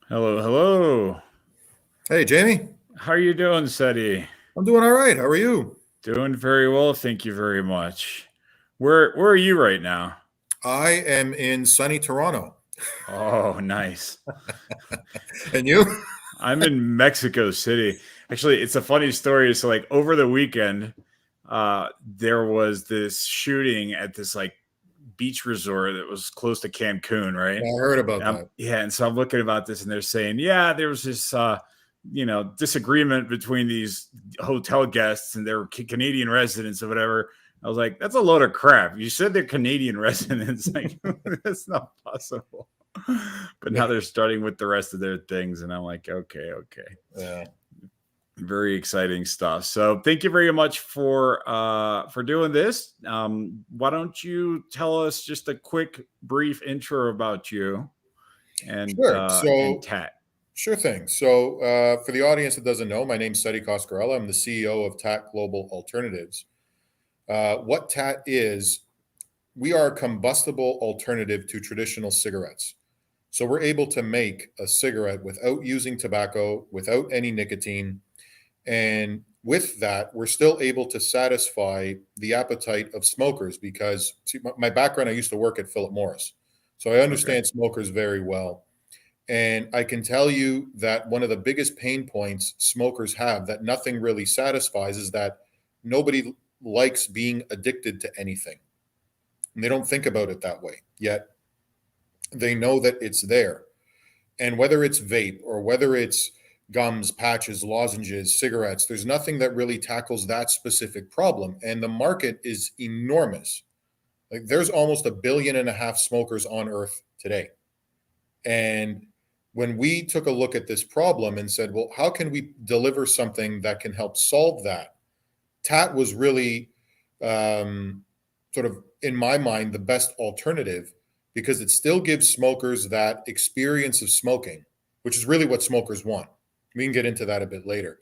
Hello, hello. Hey, Jamie. How are you doing, Setti? I'm doing all right. How are you? Doing very well, thank you very much. Where are you right now? I am in sunny Toronto. Oh, nice. And you? I'm in Mexico City. Actually, it's a funny story. So like over the weekend, there was this shooting at this like beach resort that was close to Cancun, right? Yeah, I heard about that. Yeah, and so I'm looking about this, and they're saying, yeah, there was this, disagreement between these hotel guests and their Canadian residents or whatever. I was like, that's a load of crap. You said they're Canadian residents, like that's not possible. But now they're starting with the rest of their things, and I'm like, okay, okay. Yeah. Very exciting stuff. So thank you very much for doing this. Why don't you tell us just a quick brief intro about you Sure. and So, TAAT? sure thing. So, for the audience that doesn't know, my name's Setti Coscarella. I'm the CEO of TAAT Global Alternatives. What TAAT is, we are a combustible alternative to traditional cigarettes. So, we're able to make a cigarette without using tobacco, without any nicotine. And with that, we're still able to satisfy the appetite of smokers because see, my background, I used to work at Philip Morris. So I Okay. understand smokers very well. And I can tell you that one of the biggest pain points smokers have that nothing really satisfies is that nobody likes being addicted to anything. And they don't think about it that way. Yet they know that it's there. And whether it's vape or whether it's gums, patches, lozenges, cigarettes, there's nothing that really tackles that specific problem. And the market is enormous. Like there's almost 1.5 billion smokers on earth today. And when we took a look at this problem and said, well, how can we deliver something that can help solve that? TAT was really sort of, in my mind, the best alternative because it still gives smokers that experience of smoking, which is really what smokers want. We can get into that a bit later.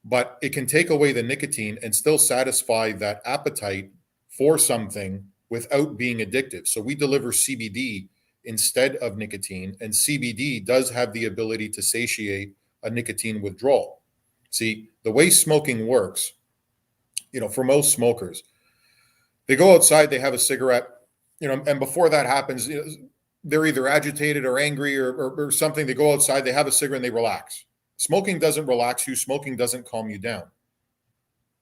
But it can take away the nicotine and still satisfy that appetite for something without being addictive. So we deliver CBD instead of nicotine, and CBD does have the ability to satiate a nicotine withdrawal. See, the way smoking works, for most smokers, they go outside, they have a cigarette, and before that happens, they're either agitated or angry or something. They go outside, they have a cigarette, and they relax. Smoking doesn't relax you, smoking doesn't calm you down.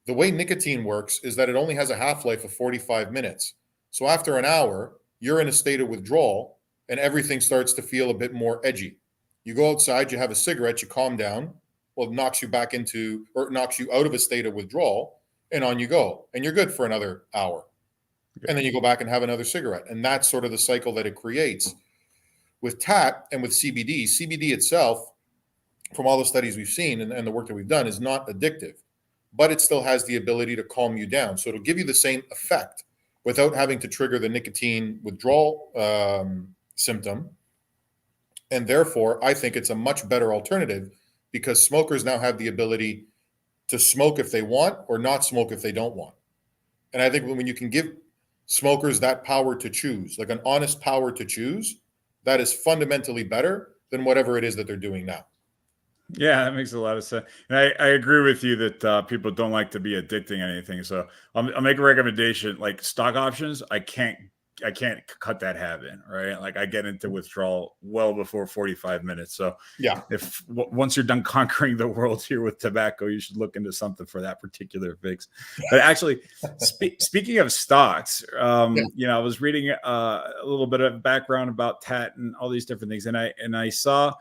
The way nicotine works is that it only has a half life of 45 minutes. So after an hour, you're in a state of withdrawal and everything starts to feel a bit more edgy. You go outside, you have a cigarette, you calm down. Well, it knocks you back into, or it knocks you out of a state of withdrawal, and on you go. And you're good for another hour. And then you go back and have another cigarette. And that's sort of the cycle that it creates. With TAT and with CBD, CBD itself, from all the studies we've seen and the work that we've done, is not addictive, but it still has the ability to calm you down. So it'll give you the same effect without having to trigger the nicotine withdrawal symptom. And therefore, I think it's a much better alternative because smokers now have the ability to smoke if they want or not smoke if they don't want. And I think when you can give smokers that power to choose, like an honest power to choose, that is fundamentally better than whatever it is that they're doing now. Yeah, that makes a lot of sense. And I agree with you that people don't like to be addicting anything. So I'll make a recommendation. Like stock options, I can't cut that habit. Right, like I get into withdrawal well before 45 minutes. So Yeah. if once you're done conquering the world here with tobacco, you should look into something for that particular fix. But actually, speaking of stocks, Yeah. I was reading a little bit of background about TAT and all these different things, and I saw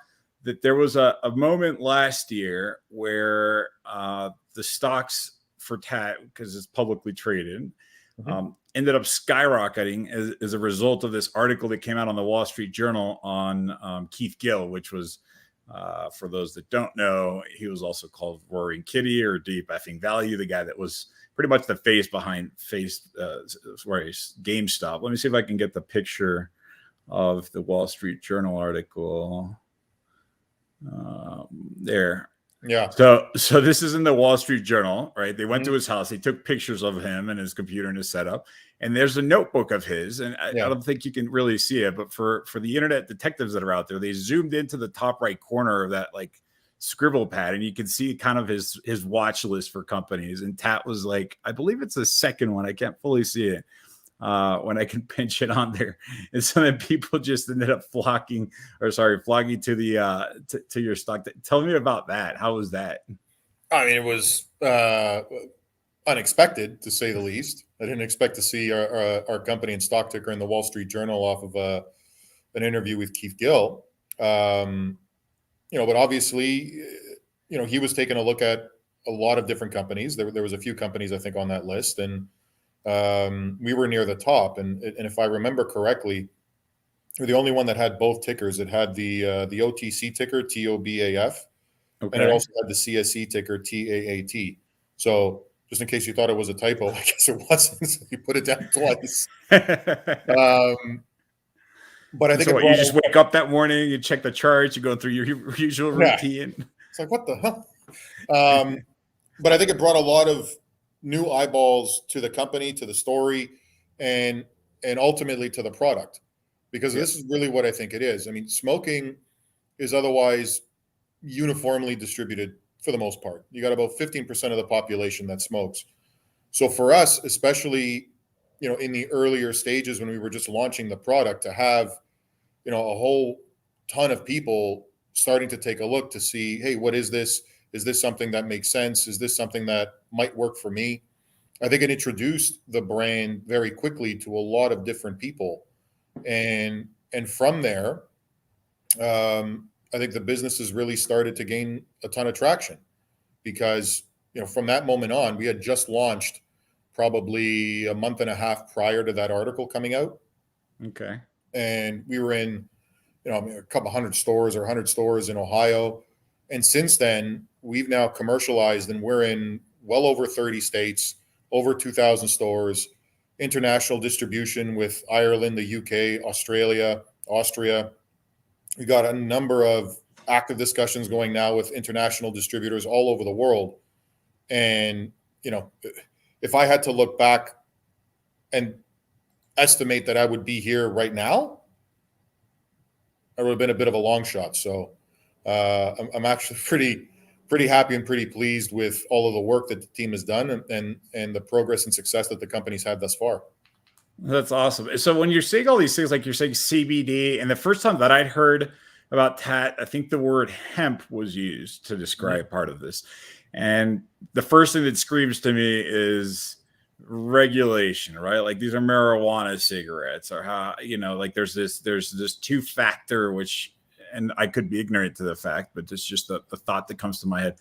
that there was a moment last year where the stocks for TAT, because it's publicly traded, Mm-hmm. ended up skyrocketing as a result of this article that came out on the Wall Street Journal on Keith Gill, which was, for those that don't know, he was also called Roaring Kitty or Deep Effing Value, the guy that was pretty much the face behind GameStop. Let me see if I can get the picture of the Wall Street Journal article. There. Yeah. So this is in the Wall Street Journal, right? They went to Mhm. his house. They took pictures of him and his computer and his setup. And there's a notebook of his, and I Yeah. don't think you can really see it, but for the internet detectives that are out there, they zoomed into the top right corner of that like scribble pad, and you can see kind of his watch list for companies. And TAAT was like, I believe it's the second one. I can't fully see it when I can pinch it on there. And so then people just ended up flogging to the to your stock. Tell me about that. How was that? I mean, it was unexpected to say the least. I didn't expect to see our company and stock ticker in the Wall Street Journal off of an interview with Keith Gill. But obviously, he was taking a look at a lot of different companies. There was a few companies I think on that list, and we were near the top. And if I remember correctly, we're the only one that had both tickers. It had the OTC ticker TOBAF, and it Okay. also had the CSE ticker TAAT. So just in case you thought it was a typo, I guess it wasn't. So you put it down twice. But I And think so it what, you brought just wake up that morning, you check the charts, you go through your usual yeah. routine. It's like what the hell? But I think it brought a lot of new eyeballs to the company, to the story, and ultimately to the product, because Yeah. this is really what I think it is. I mean, smoking is otherwise uniformly distributed for the most part. You got about 15% of the population that smokes. So for us, especially, in the earlier stages when we were just launching the product, to have, a whole ton of people starting to take a look to see, hey, what is this? Is this something that makes sense? Is this something that might work for me? I think it introduced the brand very quickly to a lot of different people, and from there, I think the business has really started to gain a ton of traction, because from that moment on, we had just launched probably a month and a half prior to that article coming out, Okay. and we were in a couple hundred stores or 100 stores in Ohio. And since then, we've now commercialized, and we're in well over 30 states, over 2,000 stores, international distribution with Ireland, the UK, Australia, Austria. We got a number of active discussions going now with international distributors all over the world. And, if I had to look back and estimate that I would be here right now, it would have been a bit of a long shot. So I'm actually pretty happy and pretty pleased with all of the work that the team has done, and the progress and success that the company's had thus far. That's awesome. So when you're saying all these things, like you're saying CBD, and the first time that I'd heard about TAAT, I think the word hemp was used to Mhm. describe part of this. And the first thing that screams to me is regulation, right? Like these are marijuana cigarettes, or how, like there's this two factor, which, and I could be ignorant to the fact, but it's just the thought that comes to my head.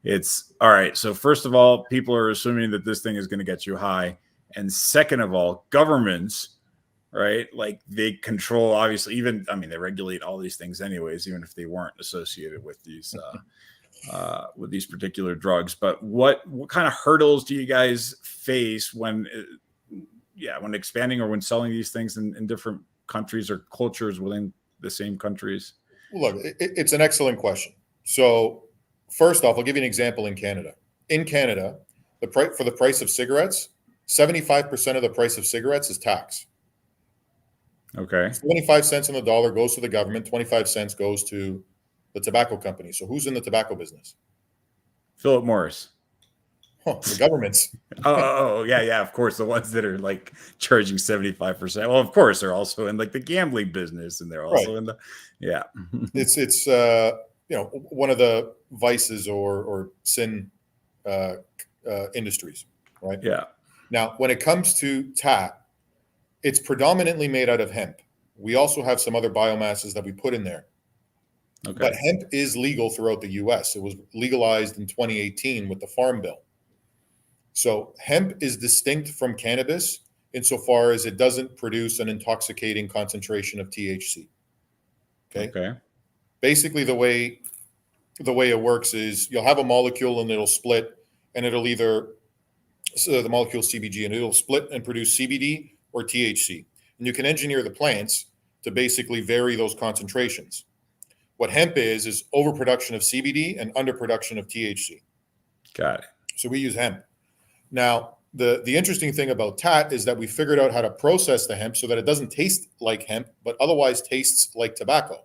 It's all right. So first of all, people are assuming that this thing is going to get you high. And second of all, governments, right? Like they control, obviously, even, I mean, they regulate all these things anyways, even if they weren't associated with these particular drugs. But what kind of hurdles do you guys face when expanding or when selling these things in different countries or cultures within the same countries? Well, look, it's an excellent question. So, first off, I'll give you an example in Canada. In Canada, for the price of cigarettes, 75% of the price of cigarettes is tax. Okay. 25 cents on the dollar goes to the government, 25 cents goes to the tobacco company. So who's in the tobacco business? Philip Morris. The governments. Yeah, of course. The ones that are like charging 75%. Well, of course, they're also in like the gambling business, and they're Right. also in the, yeah. It's one of the vices or sin industries, right? Yeah. Now, when it comes to TAAT, it's predominantly made out of hemp. We also have some other biomasses that we put in there. But Okay. hemp is legal throughout the US. It was legalized in 2018 with the Farm Bill. So hemp is distinct from cannabis insofar as it doesn't produce an intoxicating concentration of THC. Okay. Okay. Basically, the way it works is you'll have a molecule and it'll split, and it'll either, so the molecule CBG, and it'll split and produce CBD or THC. And you can engineer the plants to basically vary those concentrations. What hemp is overproduction of CBD and underproduction of THC. Got it. So we use hemp. Now, the interesting thing about TAAT is that we figured out how to process the hemp so that it doesn't taste like hemp, but otherwise tastes like tobacco.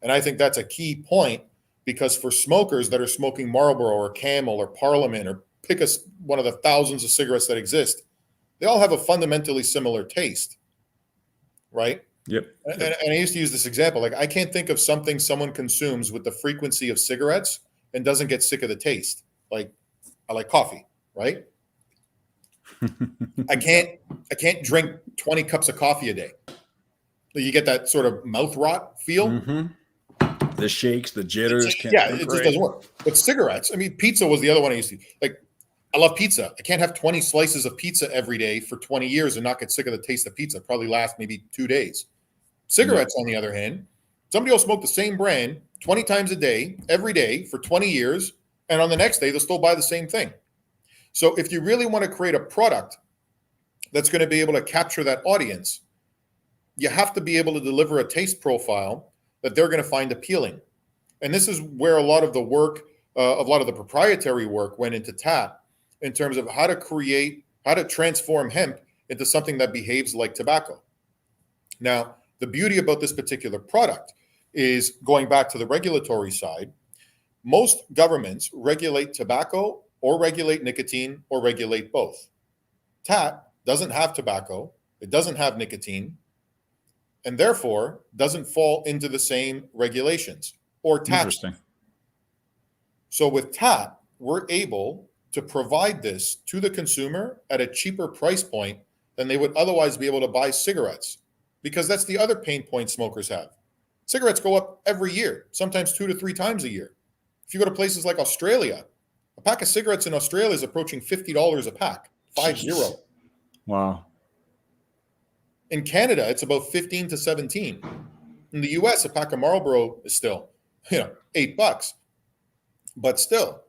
And I think that's a key point, because for smokers that are smoking Marlboro or Camel or Parliament, or pick one of the thousands of cigarettes that exist, they all have a fundamentally similar taste, right? Yep. And I used to use this example. Like, I can't think of something someone consumes with the frequency of cigarettes and doesn't get sick of the taste. Like, I like coffee, right? I can't drink 20 cups of coffee a day. You get that sort of mouth rot feel. Mm-hmm. The shakes, the jitters. It just doesn't work. But cigarettes, I mean, pizza was the other one I used to like. I love pizza. I can't have 20 slices of pizza every day for 20 years and not get sick of the taste of pizza. Probably last maybe 2 days. Cigarettes, on the other hand, somebody will smoke the same brand 20 times a day, every day for 20 years. And on the next day, they'll still buy the same thing. So if you really want to create a product that's going to be able to capture that audience, you have to be able to deliver a taste profile that they're going to find appealing. And this is where a lot of the work, a lot of the proprietary work went into TAAT, in terms of how to transform hemp into something that behaves like tobacco. Now, the beauty about this particular product is, going back to the regulatory side, most governments regulate tobacco or regulate nicotine or regulate both. TAAT doesn't have tobacco, it doesn't have nicotine, and therefore doesn't fall into the same regulations or taxes. Interesting. So with TAAT, we're able to provide this to the consumer at a cheaper price point than they would otherwise be able to buy cigarettes, because that's the other pain point smokers have. Cigarettes go up every year, sometimes 2 to 3 times a year. If you go to places like Australia, a pack of cigarettes in Australia is approaching $50 a pack, 50. Wow. In Canada, it's about 15 to 17. In the US, a pack of Marlboro is still, $8. But still,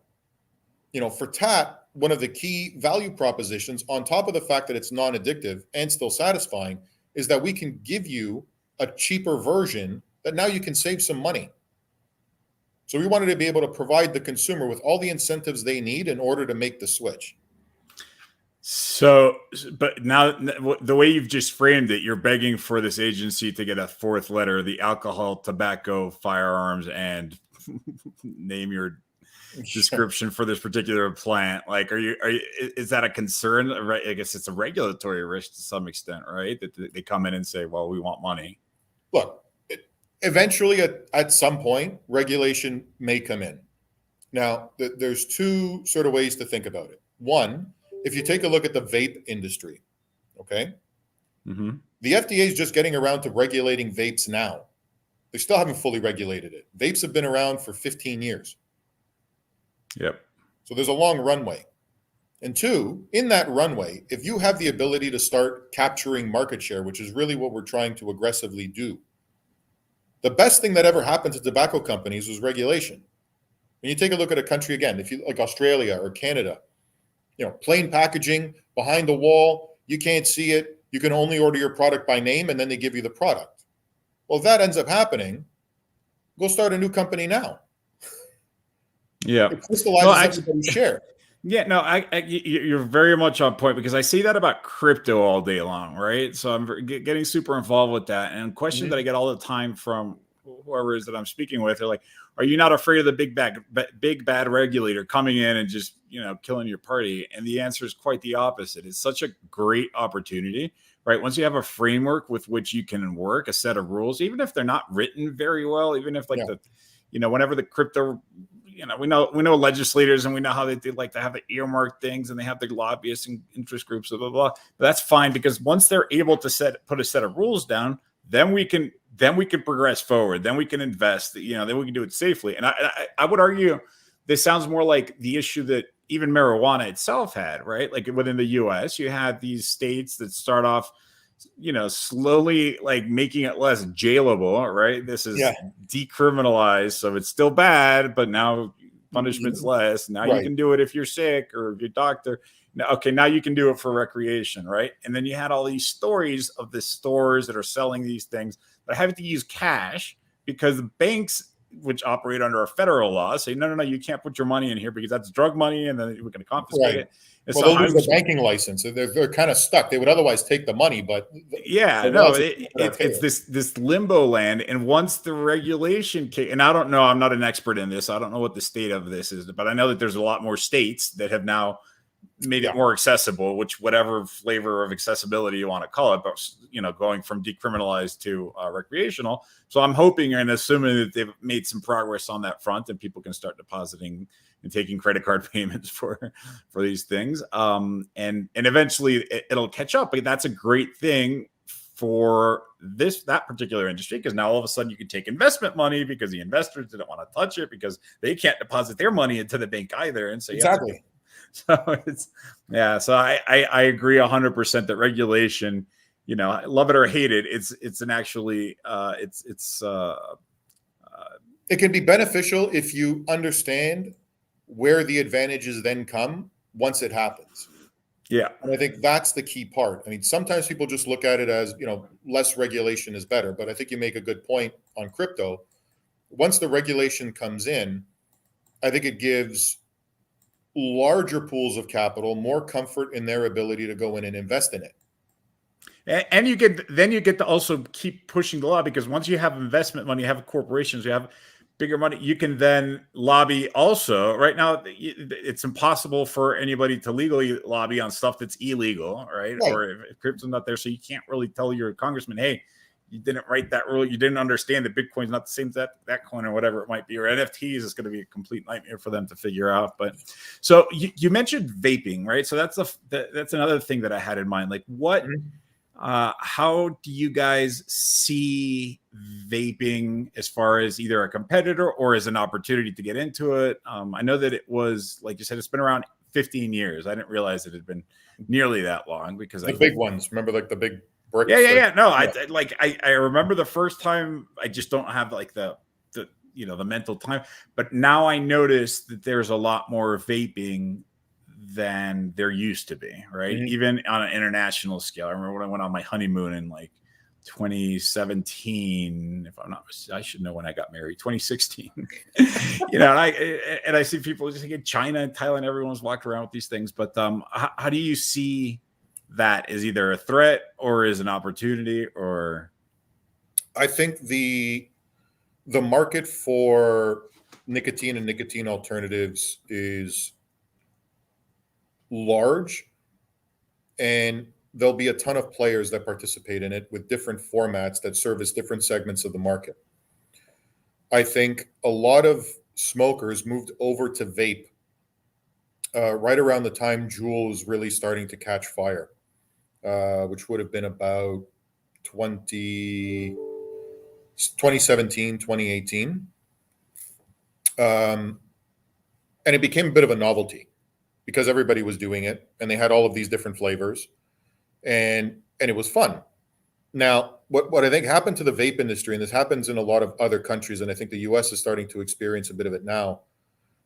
for TAAT, one of the key value propositions, on top of the fact that it's non-addictive and still satisfying, is that we can give you a cheaper version that now you can save some money. So we wanted to be able to provide the consumer with all the incentives they need in order to make the switch. So, but now the way you've just framed it, you're begging for this agency to get a fourth letter, the alcohol, tobacco, firearms, and name your description for this particular plant. Like, is that a concern? Right? I guess it's a regulatory risk to some extent, right? That they come in and say, well, we want money. Look, eventually at some point, regulation may come in. Now, there's 2 sort of ways to think about it. One, if you take a look at the vape industry, okay? Mm-hmm. The FDA is just getting around to regulating vapes now. They still haven't fully regulated it. Vapes have been around for 15 years. Yep. So there's a long runway. And 2, in that runway, if you have the ability to start capturing market share, which is really what we're trying to aggressively do, the best thing that ever happened to tobacco companies was regulation. When you take a look at a country, again, if you like Australia or Canada, plain packaging, behind the wall, you can't see it. You can only order your product by name, and then they give you the product. Well, if that ends up happening, go start a new company now. Yeah. It crystallizes everybody's share. Yeah, no, you're very much on point, because I see that about crypto all day long, right? So I'm getting super involved with that. And a question that I get all the time from whoever it is that I'm speaking with, they're like, are you not afraid of the big bad regulator coming in and just, killing your party? And the answer is quite the opposite. It's such a great opportunity, right? Once you have a framework with which you can work, a set of rules, even if they're not written very well, even if whenever the crypto, we know legislators, and we know how they like to have the earmarked things, and they have their lobbyists and interest groups, blah, blah, blah. But that's fine, because once they're able to put a set of rules down, then we can progress forward. Then we can invest, then we can do it safely. And I would argue this sounds more like the issue that even marijuana itself had, right? Like within the US, you had these states that start off, slowly like making it less jailable, right? This is decriminalized, so it's still bad, but now punishment's less. Now you can do it if you're sick or your doctor. Now you can do it for recreation, right? And then you had all these stories of the stores that are selling these things, but having to use cash because the banks, which operate under a federal law, say, no, you can't put your money in here because that's drug money and then we're going to confiscate it. And well, so they'll lose their banking license. They're kind of stuck. They would otherwise take the money, but it's this limbo land. And once the regulation and I don't know, I'm not an expert in this. I don't know what the state of this is, but I know that there's a lot more states that have now made it more accessible, which whatever flavor of accessibility you want to call it, but going from decriminalized to recreational. So I'm hoping and assuming that they've made some progress on that front and people can start depositing and taking credit card payments for these things. And eventually it'll catch up. But that's a great thing for that particular industry, because now all of a sudden you can take investment money because the investors didn't want to touch it because they can't deposit their money into the bank either. And so exactly. So so I agree 100% that regulation, love it or hate it, it's an actually it can be beneficial if you understand where the advantages then come once it happens. Yeah. And I think that's the key part. I mean, sometimes people just look at it as, less regulation is better, but I think you make a good point on crypto. Once the regulation comes in, I think it gives larger pools of capital more comfort in their ability to go in and invest in it. And you get to also keep pushing the law, because once you have investment money, you have corporations, you have bigger money, you can then lobby also. Right now, it's impossible for anybody to legally lobby on stuff that's illegal, right? Or if crypto's not there, so you can't really tell your congressman, hey, you didn't write that rule. You didn't understand that Bitcoin's not the same as that coin or whatever it might be, or NFTs is going to be a complete nightmare for them to figure out. But so you mentioned vaping, right? So that's another thing that I had in mind. Like what, how do you guys see vaping as far as either a competitor or as an opportunity to get into it? I know that it was, like you said, it's been around 15 years. I didn't realize it had been nearly that long, because the big ones, remember, like the big bricks. No, I remember the first time. I just don't have like the mental time. But now I notice that there's a lot more vaping than there used to be, right? Mm-hmm. Even on an international scale. I remember when I went on my honeymoon in like 2017. If I'm not, I should know when I got married. 2016. And I see people just in China and Thailand. Everyone's walked around with these things. But how do you see that is either a threat or is an opportunity? Or I think the market for nicotine and nicotine alternatives is large, and there'll be a ton of players that participate in it with different formats that service different segments of the market. I think a lot of smokers moved over to vape right around the time Juul was really starting to catch fire. Which would have been about 2017, 2018. And it became a bit of a novelty because everybody was doing it and they had all of these different flavors, and it was fun. Now, what I think happened to the vape industry, and this happens in a lot of other countries, and I think the US is starting to experience a bit of it now,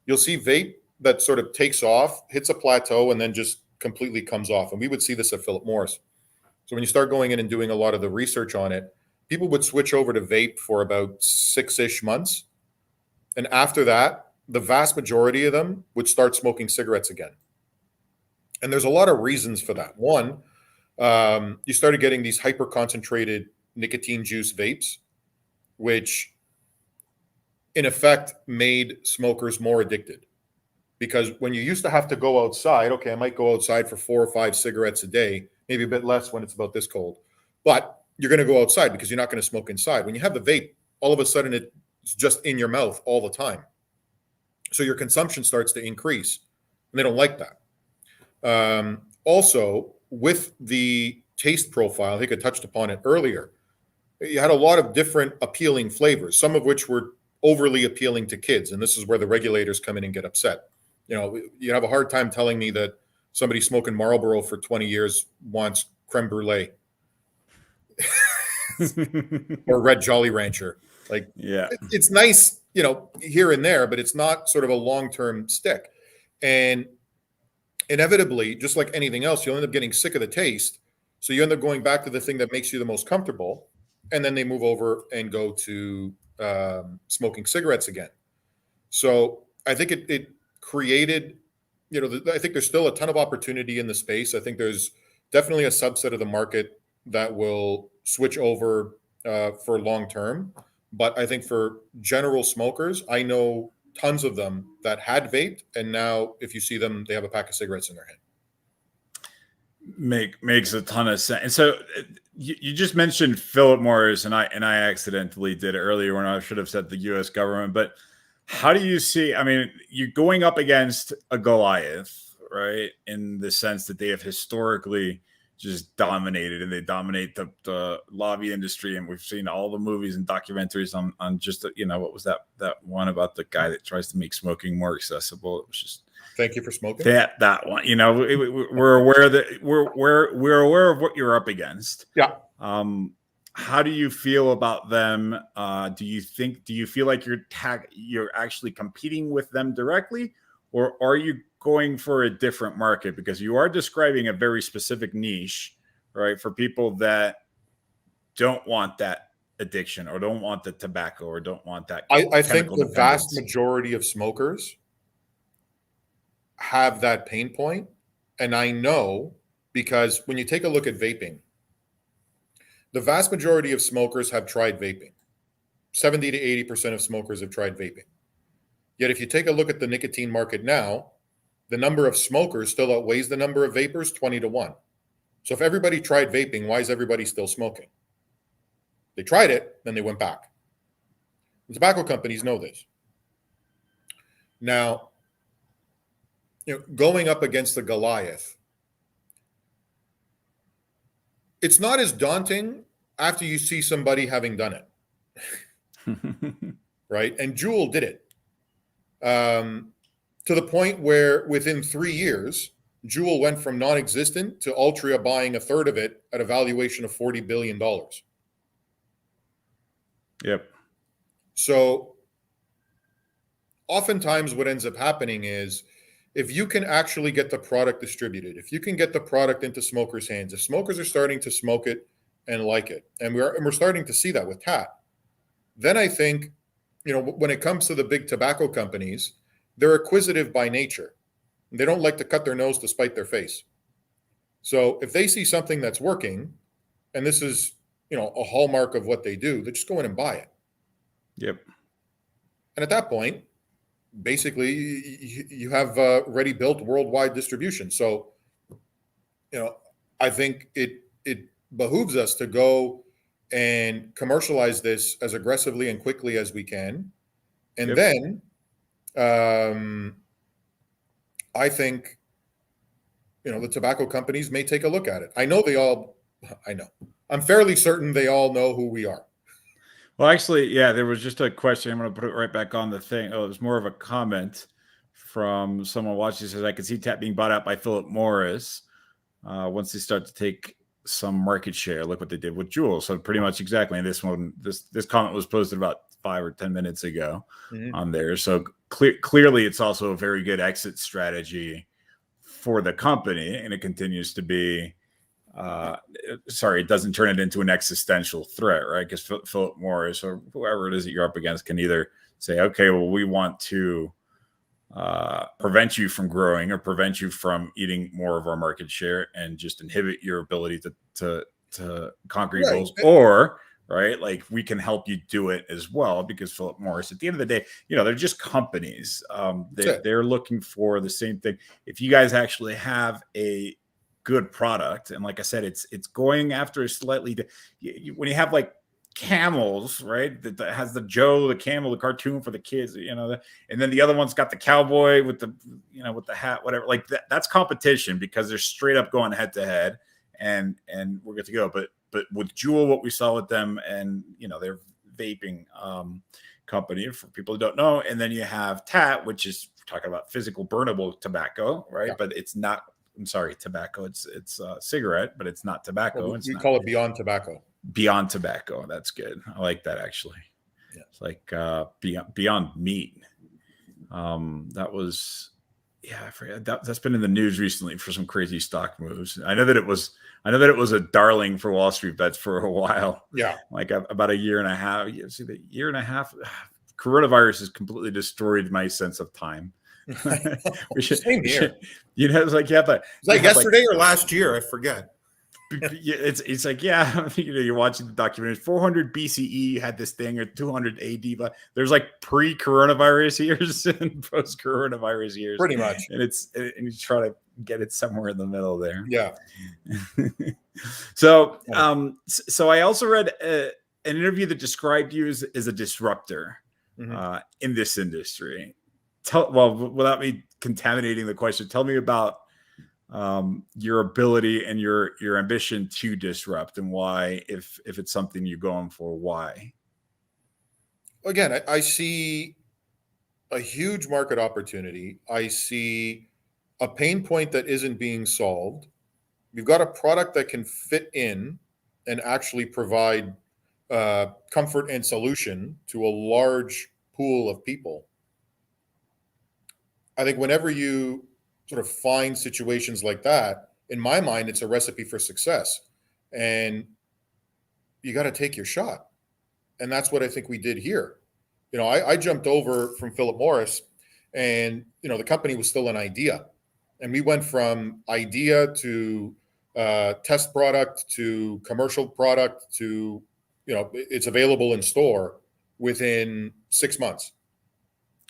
you'll see vape that sort of takes off, hits a plateau, and then just completely comes off. And we would see this at Philip Morris. So when you start going in and doing a lot of the research on it, people would switch over to vape for about 6-ish months. And after that, the vast majority of them would start smoking cigarettes again. And there's a lot of reasons for that. One, you started getting these hyper concentrated nicotine juice vapes, which in effect made smokers more addicted. Because when you used to have to go outside, okay, I might go outside for 4 or 5 cigarettes a day, maybe a bit less when it's about this cold, but you're going to go outside because you're not going to smoke inside. When you have the vape, all of a sudden it's just in your mouth all the time. So your consumption starts to increase, and they don't like that. Also, with the taste profile, I think I touched upon it earlier, you had a lot of different appealing flavors, some of which were overly appealing to kids. And this is where the regulators come in and get upset. You have a hard time telling me that somebody smoking Marlboro for 20 years wants creme brulee or red Jolly Rancher. Like, yeah, it's nice, here and there, but it's not sort of a long-term stick. And inevitably, just like anything else, you'll end up getting sick of the taste. So you end up going back to the thing that makes you the most comfortable. And then they move over and go to smoking cigarettes again. So I think it created, I think there's still a ton of opportunity in the space. I think there's definitely a subset of the market that will switch over for long term. But I think for general smokers, I know tons of them that had vaped, and now if you see them, they have a pack of cigarettes in their hand. Makes a ton of sense. And so you just mentioned Philip Morris, and I accidentally did it earlier when I should have said the U.S. government. But how do you see? I mean, you're going up against a Goliath, right? In the sense that they have historically just dominated, and they dominate the lobby industry, and we've seen all the movies and documentaries on just what was that one about the guy that tries to make smoking more accessible? It was just. Thank you for smoking. That one, we're aware that we're aware of what you're up against. Yeah. How do you feel about them? Do you feel like you're actually competing with them directly, or are you going for a different market? Because you are describing a very specific niche, right? For people that don't want that addiction, or don't want the tobacco, or don't want that. I think the vast majority of smokers have that pain point. And I know, because when you take a look at vaping, the vast majority of smokers have tried vaping. 70 to 80% of smokers have tried vaping. Yet if you take a look at the nicotine market now, the number of smokers still outweighs the number of vapors 20 to 1. So if everybody tried vaping, why is everybody still smoking? They tried it, then they went back. The tobacco companies know this. Now, going up against the Goliath, it's not as daunting after you see somebody having done it. Right? And Juul did it. To the point where within 3 years, Juul went from non-existent to Altria buying a third of it at a valuation of $40 billion. Yep. So oftentimes what ends up happening is, if you can actually get the product distributed, if you can get the product into smokers' hands, if smokers are starting to smoke it and like it, and we're starting to see that with TAAT, then I think, when it comes to the big tobacco companies, they're acquisitive by nature. They don't like to cut their nose to spite their face. So if they see something that's working, and this is, a hallmark of what they do, they just go in and buy it. Yep. And at that point, basically, you have ready built worldwide distribution. So, I think it behooves us to go and commercialize this as aggressively and quickly as we can. And then I think, the tobacco companies may take a look at it. I'm fairly certain they all know who we are. Well, actually, yeah, there was just a question. I'm going to put it right back on the thing. Oh, it was more of a comment from someone watching. It says, I could see TAAT being bought out by Philip Morris once they start to take some market share. Look what they did with Juul. So pretty much exactly. And this comment was posted about 5 or 10 minutes ago on there. So clearly, it's also a very good exit strategy for the company, and it continues to be. It doesn't turn it into an existential threat, right? Because Philip Morris or whoever it is that you're up against can either say, okay, well, we want to prevent you from growing or prevent you from eating more of our market share and just inhibit your ability to conquer your goals, or right, like we can help you do it as well. Because Philip Morris, at the end of the day, they're just companies. They're looking for the same thing. If you guys actually have a good product, and like I said, it's going after a slightly when you have like camels, right, that has the Joe the camel, the cartoon for the kids, and then the other one's got the cowboy with the with the hat, whatever, like that's competition, because they're straight up going head to head, and we're good to go. But with Juul, what we saw with them, and their vaping company, for people who don't know, and then you have TAAT, which is talking about physical burnable tobacco, right? Yeah. But it's not. I'm sorry, tobacco. It's cigarette, but it's not tobacco. Well, we call it beyond tobacco. Beyond tobacco. That's good. I like that, actually. Yeah. It's like beyond meat. That was yeah, I forget. That's been in the news recently for some crazy stock moves. I know that it was a darling for WallStreetBets for a while. Yeah. Like about a year and a half. You see, the year and a half, coronavirus has completely destroyed my sense of time. Same here. It's like, yeah, but it's like yesterday or last year, I forget. It's like, yeah, you're watching the documentary. 400 BCE had this thing, or 200 AD, but there's like pre-coronavirus years and post-coronavirus years, Pretty much. and you try to get it somewhere in the middle there. Yeah. So I also read an interview that described you as a disruptor in this industry. Without me contaminating the question, tell me about your ability and your ambition to disrupt, and why, if it's something you're going for, why? Again, I see a huge market opportunity. I see a pain point that isn't being solved. We've got a product that can fit in and actually provide comfort and solution to a large pool of people. I think whenever you sort of find situations like that, in my mind, it's a recipe for success. And you got to take your shot. And that's what I think we did here. I jumped over from Philip Morris, and, the company was still an idea. And we went from idea to test product to commercial product to, it's available in store within 6 months.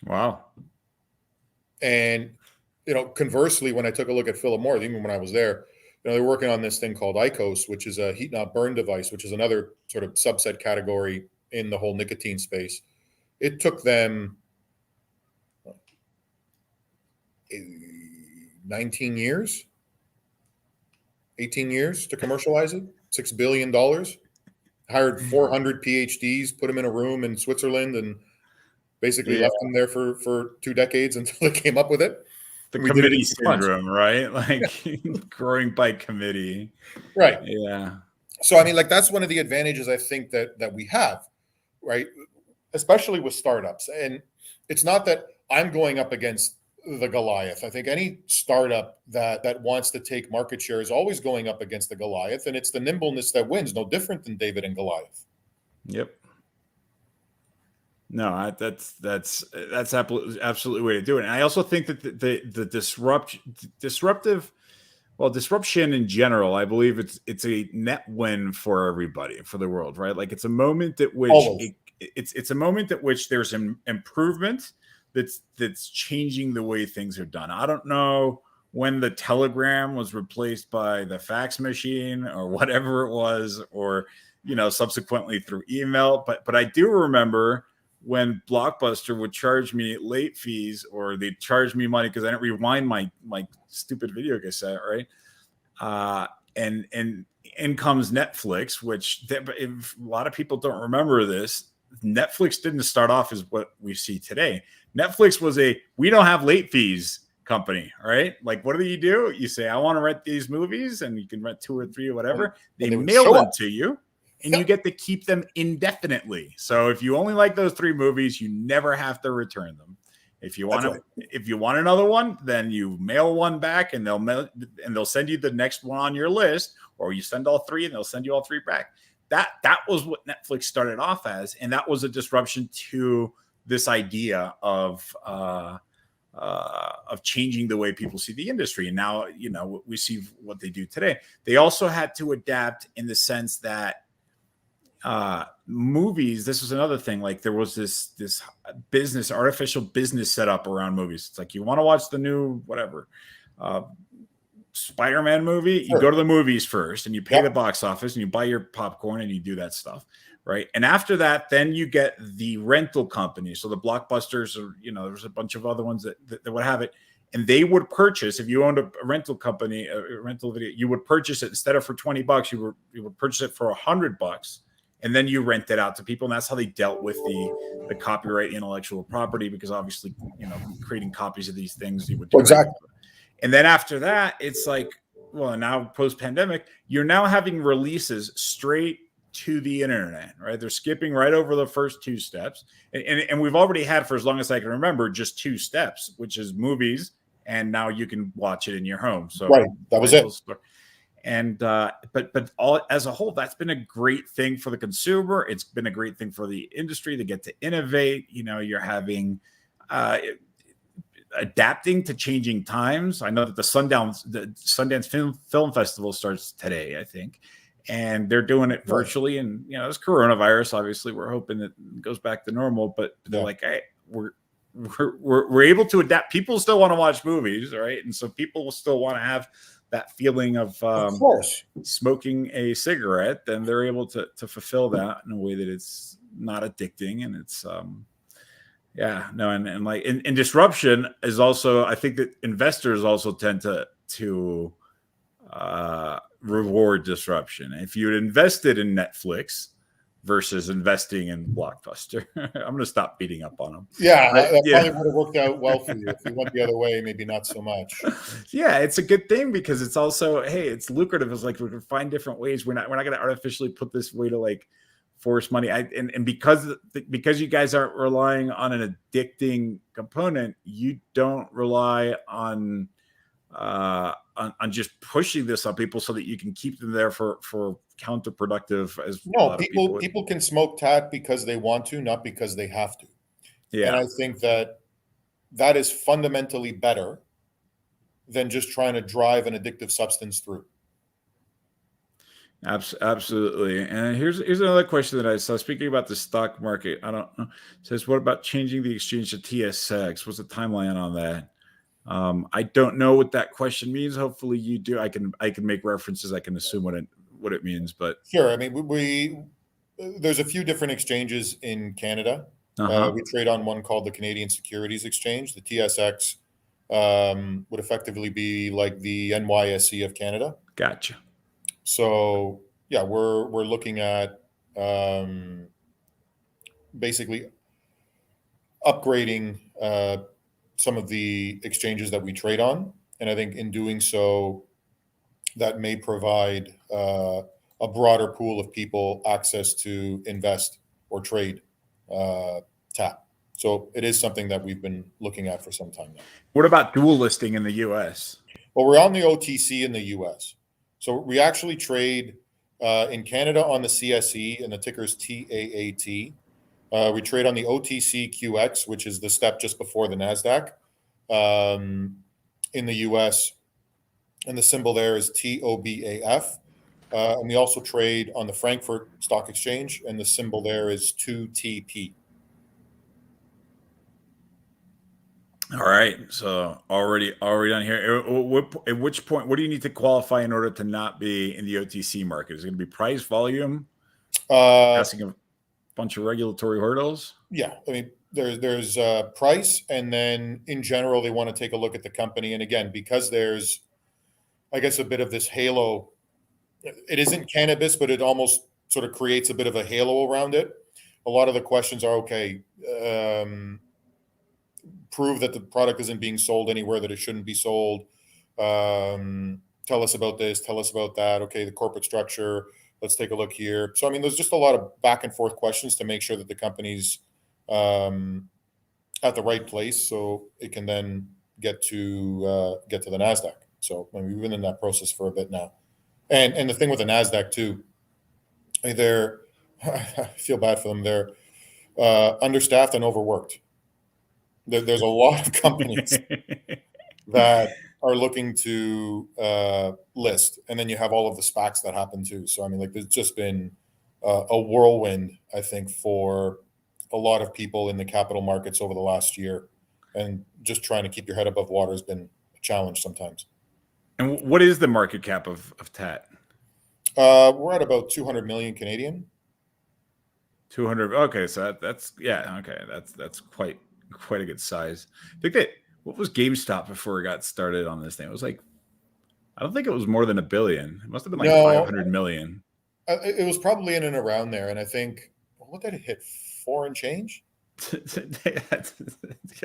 Wow. And, conversely, when I took a look at Philip Morris, even when I was there, they're working on this thing called IQOS, which is a heat not burn device, which is another sort of subset category in the whole nicotine space. It took them 19 years, 18 years to commercialize it, $6 billion. Hired 400 PhDs, put them in a room in Switzerland, and basically left them there for 2 decades until they came up with it. The committee syndrome, right? Like growing by committee. Right. Yeah. So, that's one of the advantages I think that we have, right? Especially with startups. And it's not that I'm going up against the Goliath. I think any startup that wants to take market share is always going up against the Goliath, and it's the nimbleness that wins, no different than David and Goliath. Yep. No, that's absolutely way to do it. And I also think that the disruption in general, I believe it's a net win for everybody, for the world, right? Like it's a moment at which it's a moment at which there's an improvement that's changing the way things are done. I don't know when the telegram was replaced by the fax machine or whatever it was, or subsequently through email, but I do remember when Blockbuster would charge me late fees, or they'd charge me money because I didn't rewind my stupid video cassette, right? And in comes Netflix, which if a lot of people don't remember this, Netflix didn't start off as what we see today. Netflix was we don't have late fees company, right? Like, what do? You say, I want to rent these movies, and you can rent 2 or 3 or whatever. They mail them to you, and you get to keep them indefinitely. So if you only like those 3 movies, you never have to return them. If you want if you want another one, then you mail one back, and they'll send you the next one on your list, or you send all 3 and they'll send you all 3 back. That was what Netflix started off as, and that was a disruption to this idea of changing the way people see the industry. And now, we see what they do today. They also had to adapt in the sense that movies, this was another thing. Like there was this artificial business set up around movies. It's like, you want to watch the new whatever Spider-Man movie, you go to the movies first, and you pay the box office, and you buy your popcorn, and you do that stuff, right? And after that, then you get the rental company. So the Blockbusters, or there's a bunch of other ones that would have it, and they would purchase. If you owned a rental company, a rental video, you would purchase it instead of for $20, you would purchase it for $100, and then you rent it out to people. And that's how they dealt with the copyright intellectual property, because obviously, creating copies of these things, you would do exactly. And then after that, it's like, well, now post-pandemic, you're now having releases straight to the internet, right? They're skipping right over the first 2 steps. And we've already had, for as long as I can remember, just 2 steps, which is movies and now you can watch it in your home. So right, that was it. And but all as a whole, that's been a great thing for the consumer. It's been a great thing for the industry to get to innovate. You're having adapting to changing times. I know that the Sundance Film Festival starts today, I think, and they're doing it virtually. And this coronavirus, obviously, we're hoping that it goes back to normal. But they're like, hey, we're able to adapt. People still want to watch movies, right? And so people will still want to have that feeling of smoking a cigarette. Then they're able to fulfill that in a way that it's not addicting, and it's and disruption is also, I think that investors also tend to reward disruption. If you had invested in Netflix versus investing in Blockbuster, I'm going to stop beating up on them. Yeah, that probably would have worked out well for you. If you went the other way, maybe not so much. Yeah, it's a good thing because it's also, hey, it's lucrative. It's like we can find different ways. We're not going to artificially put this way to like force money. And because you guys aren't relying on an addicting component, you don't rely on just pushing this on people so that you can keep them there for counterproductive. As no, people can smoke TAAT because they want to, not because they have to. Yeah, and I think that is fundamentally better than just trying to drive an addictive substance through. Absolutely. And here's another question that I saw. Speaking about the stock market, I don't know. It says, what about changing the exchange to TSX? What's the timeline on that? I don't know what that question means. Hopefully you do. I can make references. I can assume what it means, but sure. I mean, there's a few different exchanges in Canada. We trade on one called the Canadian Securities Exchange. The TSX would effectively be like the NYSE of Canada. Gotcha. So yeah, we're looking at basically upgrading some of the exchanges that we trade on, and I think in doing so, that may provide a broader pool of people access to invest or trade TAAT. So it is something that we've been looking at for some time now. What about dual listing in the U.S.? Well, we're on the OTC in the U.S. So we actually trade in Canada on the CSE, and the ticker is TAAT. We trade on the OTCQX, which is the step just before the NASDAQ in the U.S., and the symbol there is TOBAF. And we also trade on the Frankfurt Stock Exchange, and the symbol there is 2TP. All right. So already on here. At which point, what do you need to qualify in order to not be in the OTC market? Is it going to be price, volume, passing a bunch of regulatory hurdles? Yeah. I mean, there's price, and then in general, they want to take a look at the company. And again, because there's, I guess, a bit of this halo, it isn't cannabis, but it almost sort of creates a bit of a halo around it. A lot of the questions are, okay, prove that the product isn't being sold anywhere that it shouldn't be sold. Tell us about this, tell us about that. Okay, the corporate structure, let's take a look here. So, I mean, there's just a lot of back and forth questions to make sure that the company's at the right place so it can then get to the NASDAQ. So, I mean, we've been in that process for a bit now. And the thing with the NASDAQ too, I feel bad for them. They're understaffed and overworked. There's a lot of companies that are looking to list, and then you have all of the SPACs that happen too. So I mean, like, there's just been a whirlwind, I think, for a lot of people in the capital markets over the last year, and just trying to keep your head above water has been a challenge sometimes. And what is the market cap of TAAT? We're at about 200 million Canadian. 200. Okay, so that's quite a good size. I think that, what was GameStop before it got started on this thing? It was like, I don't think it was more than $1 billion. It must have been like 500 million. It was probably in and around there, and I think, what did it hit? 4 and change? I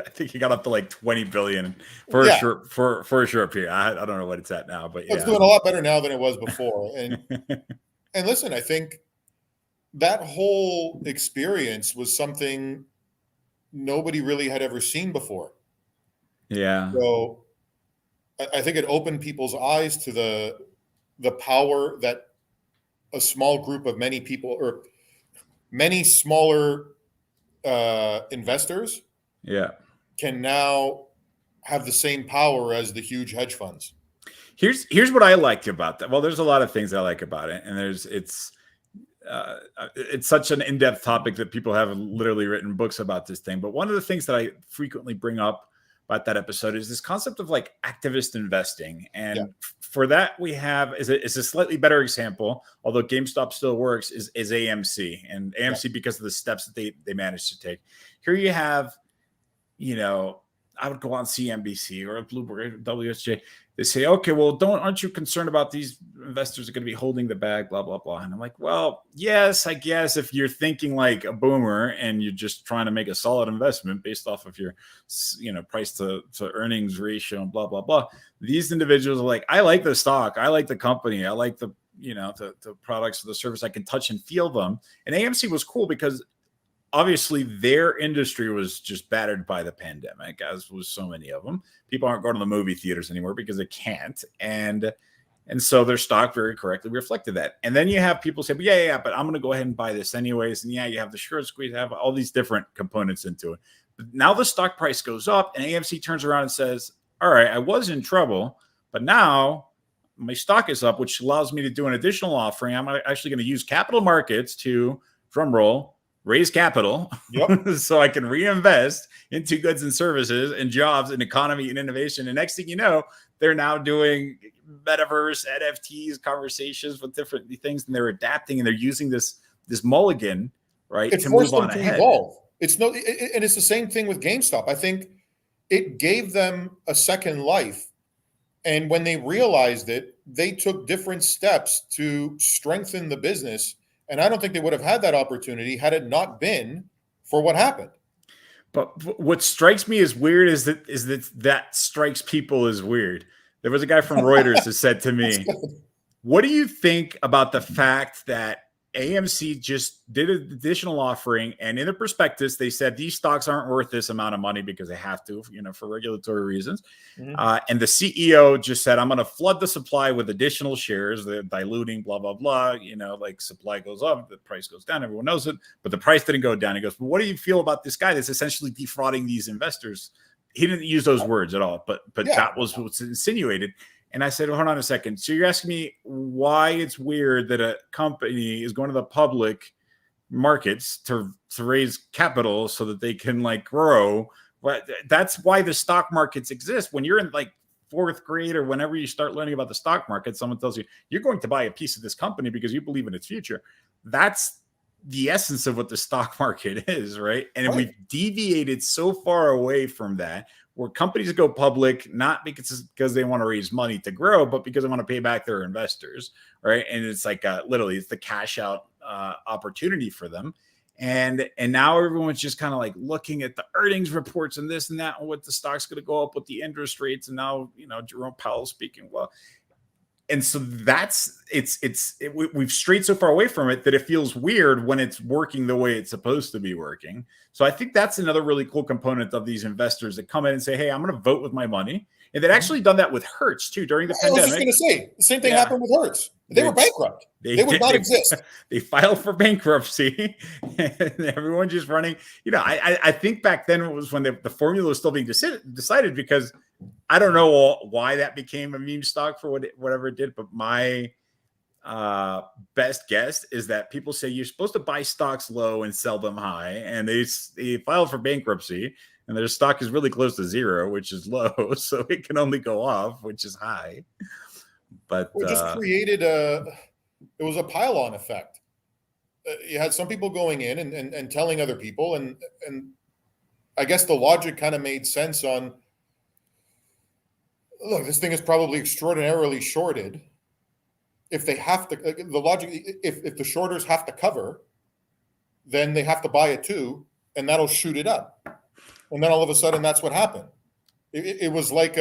think you got up to like 20 billion for a short period. I don't know what it's at now, but it's doing a lot better now than it was before. And and listen, I think that whole experience was something nobody really had ever seen before. Yeah. So I think it opened people's eyes to the power that a small group of many people, or many smaller investors, Yeah. can now have the same power as the huge hedge funds. Here's what I liked about that. Well, there's a lot of things I like about it, and it's such an in-depth topic that people have literally written books about this thing. But one of the things that I frequently bring up about that episode is this concept of like activist investing. And for that, we have is a slightly better example, although GameStop still works, is AMC. And AMC, because of the steps that they managed to take. Here you have, I would go on CNBC or Bloomberg, WSJ. They say, okay, well, aren't you concerned about these investors are going to be holding the bag, blah, blah, blah. And I'm like, well, yes, I guess if you're thinking like a boomer and you're just trying to make a solid investment based off of your, price to earnings ratio and blah, blah, blah. These individuals are like, I like the stock. I like the company. I like the products or the service. I can touch and feel them. And AMC was cool because obviously their industry was just battered by the pandemic, as was so many of them. People aren't going to the movie theaters anymore because they can't. And so their stock very correctly reflected that. And then you have people say, well, yeah, but I'm going to go ahead and buy this anyways. And you have the short squeeze, have all these different components into it. But now the stock price goes up and AMC turns around and says, all right, I was in trouble, but now my stock is up, which allows me to do an additional offering. I'm actually going to use capital markets to, drum roll, raise capital so I can reinvest into goods and services and jobs and economy and innovation. And next thing you know, they're now doing metaverse, NFTs, conversations with different things, and they're adapting and they're using this mulligan, right, to move on ahead. Evolve. And it's the same thing with GameStop. I think it gave them a second life. And when they realized it, they took different steps to strengthen the business. And I don't think they would have had that opportunity had it not been for what happened. But what strikes me as weird is that strikes people as weird. There was a guy from Reuters who said to me, what do you think about the fact that AMC just did an additional offering, and in the prospectus, they said these stocks aren't worth this amount of money because they have to, for regulatory reasons. Mm-hmm. And the CEO just said, I'm going to flood the supply with additional shares. They're diluting, blah, blah, blah. Like supply goes up, the price goes down. Everyone knows it, but the price didn't go down. He goes, well, what do you feel about this guy that's essentially defrauding these investors? He didn't use those words at all, but that was what's insinuated. And I said, well, hold on a second. So you're asking me why it's weird that a company is going to the public markets to raise capital so that they can grow. But that's why the stock markets exist. When you're in fourth grade or whenever you start learning about the stock market, someone tells you you're going to buy a piece of this company because you believe in its future. That's the essence of what the stock market is, right? And we've deviated so far away from that, where companies go public, not because they want to raise money to grow, but because they want to pay back their investors, right? And it's literally it's the cash out opportunity for them. And now everyone's just kind of looking at the earnings reports and this and that, and what the stock's going to go up with the interest rates. And now, Jerome Powell speaking. Well, and so we've strayed so far away from it that it feels weird when it's working the way it's supposed to be working. So I think that's another really cool component of these investors that come in and say, hey, I'm going to vote with my money. And they'd actually done that with Hertz too during the pandemic. I was just going to say the same thing happened with Hertz. They were bankrupt. They would not exist. They filed for bankruptcy, and everyone just running. I think back then it was when the formula was still being decided, because I don't know why that became a meme stock for whatever it did, but my best guess is that people say you're supposed to buy stocks low and sell them high, and they filed for bankruptcy, and their stock is really close to zero, which is low, so it can only go off, which is high. But it just created it was a pylon effect. You had some people going in and telling other people, and I guess the logic kind of made sense on, look, this thing is probably extraordinarily shorted. If they have to, the logic, if the shorters have to cover, then they have to buy it too, and that'll shoot it up. And then all of a sudden, that's what happened. It was like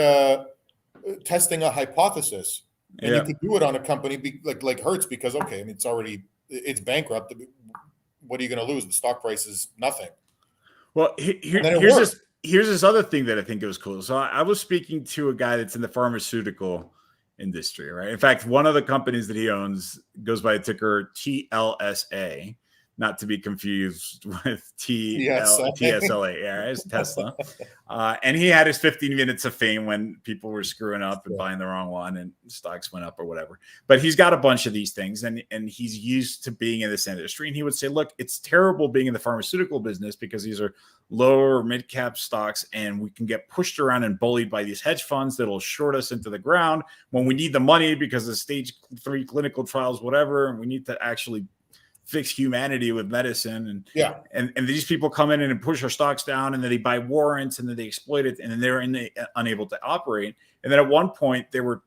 testing a hypothesis, and you could do it on a company like Hertz because, okay, I mean, it's bankrupt. What are you going to lose? The stock price is nothing. Well, here's here's this other thing that I think it was cool. So I was speaking to a guy that's in the pharmaceutical industry, right? In fact, one of the companies that he owns goes by a ticker TLSA, not to be confused with Yes. TSLA. Yeah, it's Tesla. And he had his 15 minutes of fame when people were screwing up and buying the wrong one and stocks went up or whatever. But he's got a bunch of these things and he's used to being in this industry. And he would say, look, it's terrible being in the pharmaceutical business because these are lower mid-cap stocks and we can get pushed around and bullied by these hedge funds that'll short us into the ground when we need the money because of stage 3 clinical trials, whatever, and we need to actually fix humanity with medicine. And these people come in and push our stocks down and then they buy warrants and then they exploit it and then they're unable to operate. And then at one point they were,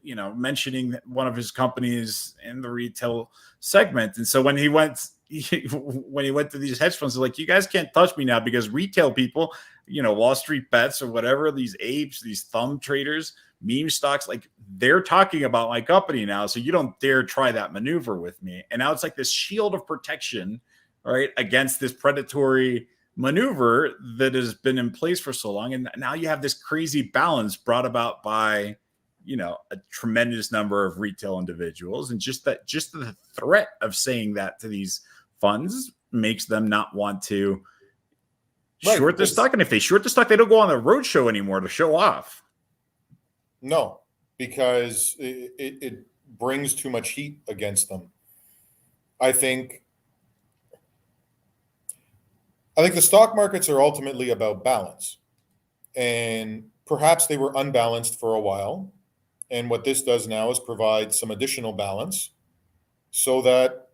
mentioning one of his companies in the retail segment. And so when he went to these hedge funds, they're like, you guys can't touch me now because retail people, WallStreetbets or whatever, these apes, these thumb traders, meme stocks, like they're talking about my company now. So you don't dare try that maneuver with me. And now it's like this shield of protection, right, against this predatory maneuver that has been in place for so long. And now you have this crazy balance brought about by, a tremendous number of retail individuals. And just the threat of saying that to these funds makes them not want to short the stock. And if they short the stock, they don't go on the roadshow anymore to show off. No, because it brings too much heat against them. I think the stock markets are ultimately about balance. And perhaps they were unbalanced for a while. And what this does now is provide some additional balance so that,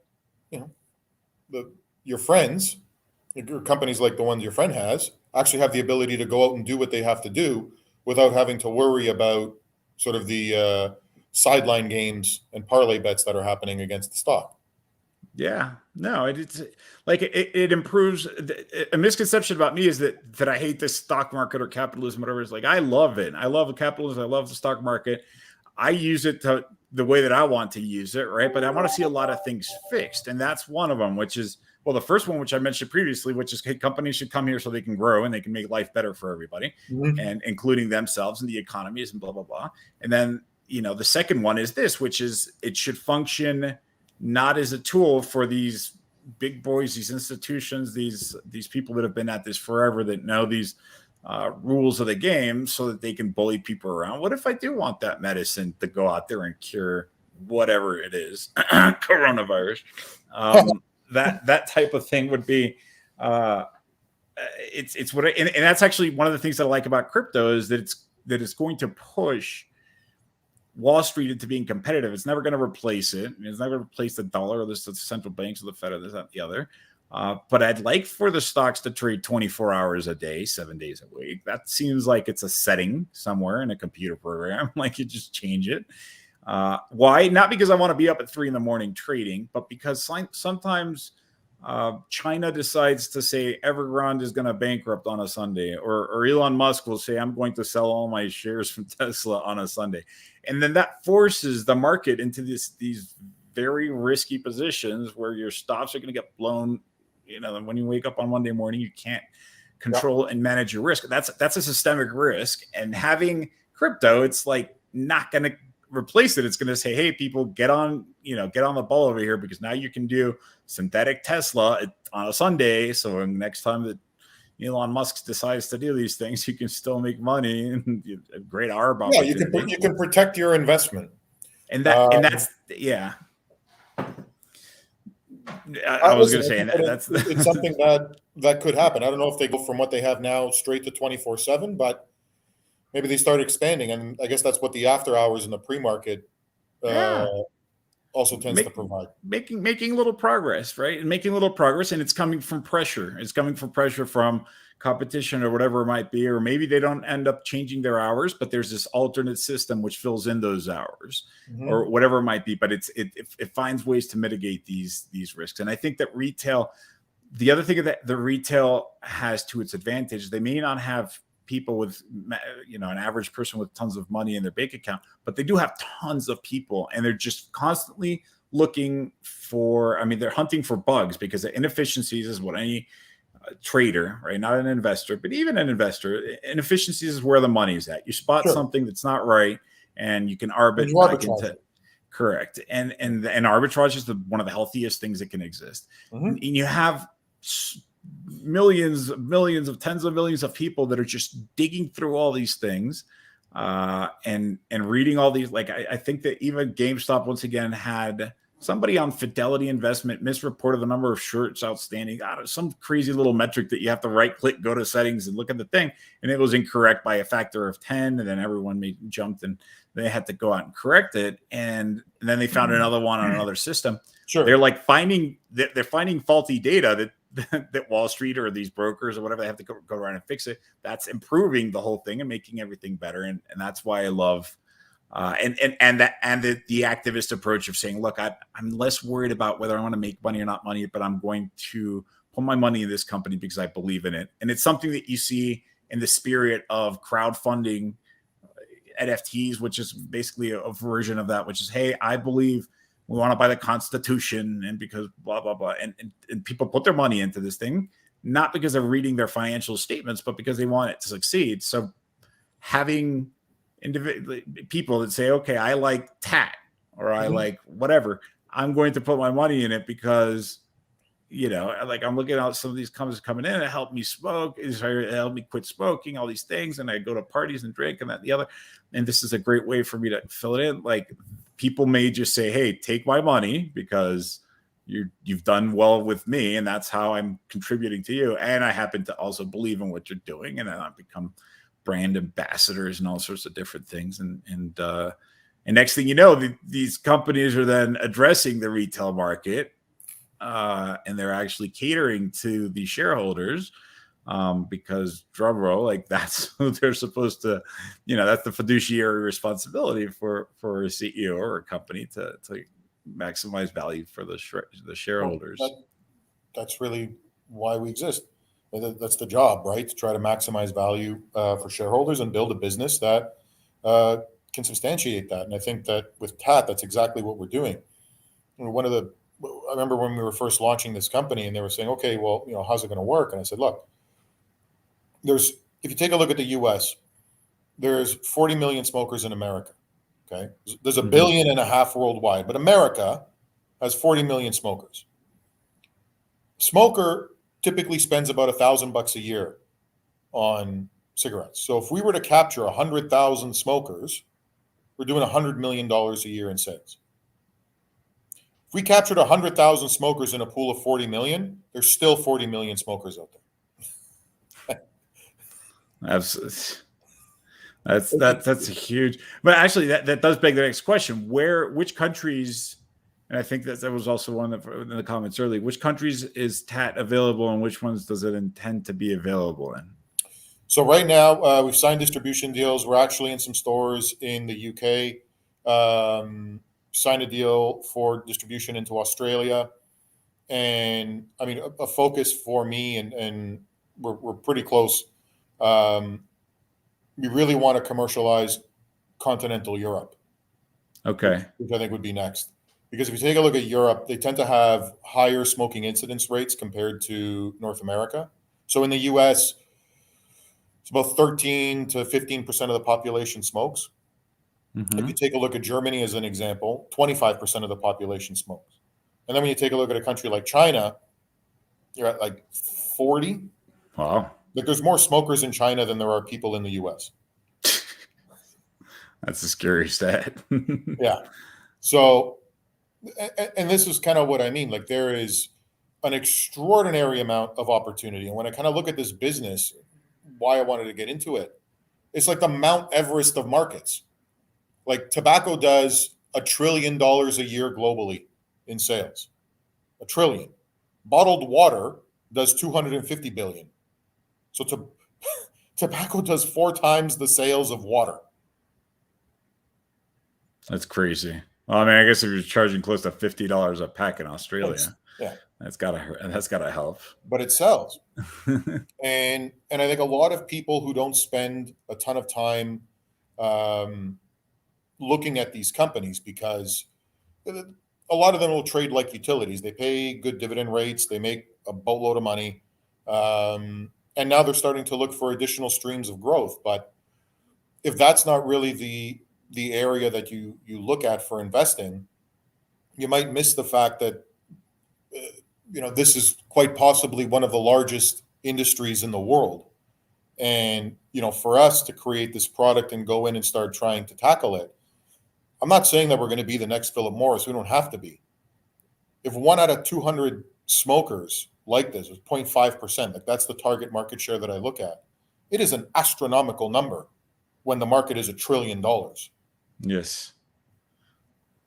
your friends, your companies like the ones your friend has, actually have the ability to go out and do what they have to do without having to worry about sort of the sideline games and parlay bets that are happening against the stock. Yeah, no, it's like it improves. A misconception about me is that I hate this stock market or capitalism, whatever. It's like, I love it. I love capitalism. I love the stock market. I use it to the way that I want to use it, right? But I want to see a lot of things fixed. And that's one of them, which is, well, the first one, which I mentioned previously, which is, hey, companies should come here so they can grow and they can make life better for everybody, and including themselves and the economies and blah, blah, blah. And then, the second one is this, which is it should function not as a tool for these big boys, these institutions, these people that have been at this forever, that know these rules of the game so that they can bully people around. What if I do want that medicine to go out there and cure whatever it is, coronavirus? That type of thing would be, it's what, and that's actually one of the things that I like about crypto is that it's going to push Wall Street into being competitive. It's never going to replace it. It's never going to replace the dollar or the central banks or the Fed or this, that, and the other. But I'd like for the stocks to trade 24 hours a day, 7 days a week. That seems like it's a setting somewhere in a computer program. Like you just change it. Why? Not because I want to be up at 3 a.m. trading, but because sometimes China decides to say Evergrande is going to bankrupt on a Sunday, or Elon Musk will say, I'm going to sell all my shares from Tesla on a Sunday. And then that forces the market into these very risky positions where your stops are going to get blown. When you wake up on Monday morning, you can't control and manage your risk. That's a systemic risk. And having crypto, it's like not going to replace it. It's going to say, hey, people, get on the ball over here, because now you can do synthetic Tesla on a Sunday. So next time that Elon Musk decides to do these things, you can still make money and a great arb opportunity. Yeah, you can protect your investment. And that's I was going to say, and that's it's something that could happen. I don't know if they go from what they have now straight to 24/7, but maybe they start expanding, and I guess that's what the after hours in the pre-market also tends to provide. Making little progress, right? And making little progress, and it's coming from pressure. It's coming from pressure from competition or whatever it might be, or maybe they don't end up changing their hours, but there's this alternate system which fills in those hours, or whatever it might be. But it finds ways to mitigate these risks. And I think that retail, the other thing that the retail has to its advantage, they may not have people with, an average person with tons of money in their bank account, but they do have tons of people, and they're just constantly looking for, they're hunting for bugs, because the inefficiencies is what any trader, right? Not an investor, but even an investor, inefficiencies is where the money is at. You spot Sure. something that's not right, and you can And arbit you back arbitrage into it. correct. And arbitrage is one of the healthiest things that can exist. Mm-hmm. And you have millions of tens of millions of people that are just digging through all these things and reading all these. Like I think that even GameStop once again had somebody on Fidelity Investment misreported the number of shirts outstanding. Some crazy little metric that you have to right click, go to settings, and look at the thing, and it was incorrect by a factor of 10. And then everyone jumped, and they had to go out and correct it. And then they found another one on another system. Sure. They're like finding faulty data that Wall Street or these brokers or whatever, they have to go around and fix it. That's improving the whole thing and making everything better. And that's why I love the activist approach of saying, look, I'm less worried about whether I want to make money or not money, but I'm going to put my money in this company because I believe in it. And it's something that you see in the spirit of crowdfunding NFTs, which is basically a version of that, which is, hey, I believe we want to buy the Constitution, and because blah, blah, blah. And people put their money into this thing, not because they're reading their financial statements, but because they want it to succeed. So having people that say, okay, I like TAAT or I like whatever, I'm going to put my money in it because, like I'm looking at some of these companies coming in, it helped me smoke, it helped me quit smoking, all these things. And I go to parties and drink and that and the other. And this is a great way for me to fill it in. Like people may just say, hey, take my money because you've done well with me. And that's how I'm contributing to you. And I happen to also believe in what you're doing. And then I become brand ambassadors and all sorts of different things. And next thing you know, these companies are then addressing the retail market. And they're actually catering to the shareholders because drum roll, like that's who they're supposed to, that's the fiduciary responsibility for a CEO or a company to maximize value for the shareholders. That's really why we exist. That's the job, right? To try to maximize value for shareholders and build a business that can substantiate that. And I think that with TAAT, that's exactly what we're doing. I remember when we were first launching this company and they were saying, okay, well, how's it going to work? And I said, look, if you take a look at the US, there's 40 million smokers in America. Okay. There's a billion and a half worldwide, but America has 40 million smokers. Smoker typically spends about $1,000 a year on cigarettes. So if we were to capture 100,000 smokers, we're doing $100 million a year in sales. If we captured 100,000 smokers in a pool of 40 million, there's still 40 million smokers out there. That's a huge. But actually, that does beg the next question: which countries? And I think that was also one in the comments earlier. Which countries is TAAT available, and which ones does it intend to be available in? So right now, we've signed distribution deals. We're actually in some stores in the UK. Signed a deal for distribution into Australia, and I mean a focus for me, and we're pretty close. We really want to commercialize continental Europe. Okay, which I think would be next, because if you take a look at Europe, they tend to have higher smoking incidence rates compared to North America. So in the US, it's about 13 to 15% of the population smokes. If you take a look at Germany as an example, 25% of the population smokes. And then when you take a look at a country like China, you're at like 40. Wow. Like there's more smokers in China than there are people in the US. That's a scary stat. Yeah. So, and this is kind of what I mean. Like there is an extraordinary amount of opportunity. And when I kind of look at this business, why I wanted to get into it, it's like the Mount Everest of markets. Like tobacco does $1 trillion a year globally in sales. $1 trillion. Bottled water does 250 billion. So tobacco does 4 times the sales of water. That's crazy. Well, I mean, I guess if you're charging close to $50 a pack in Australia, that's gotta help. But it sells. and I think a lot of people who don't spend a ton of time looking at these companies, because a lot of them will trade like utilities. They pay good dividend rates. They make a boatload of money. And now they're starting to look for additional streams of growth. But if that's not really the area that you look at for investing, you might miss the fact that this is quite possibly one of the largest industries in the world. And for us to create this product and go in and start trying to tackle it, I'm not saying that we're going to be the next Philip Morris. We don't have to be. If 1 out of 200 smokers like this is 0.5%, like that's the target market share that I look at, it is an astronomical number when the market is $1 trillion. Yes.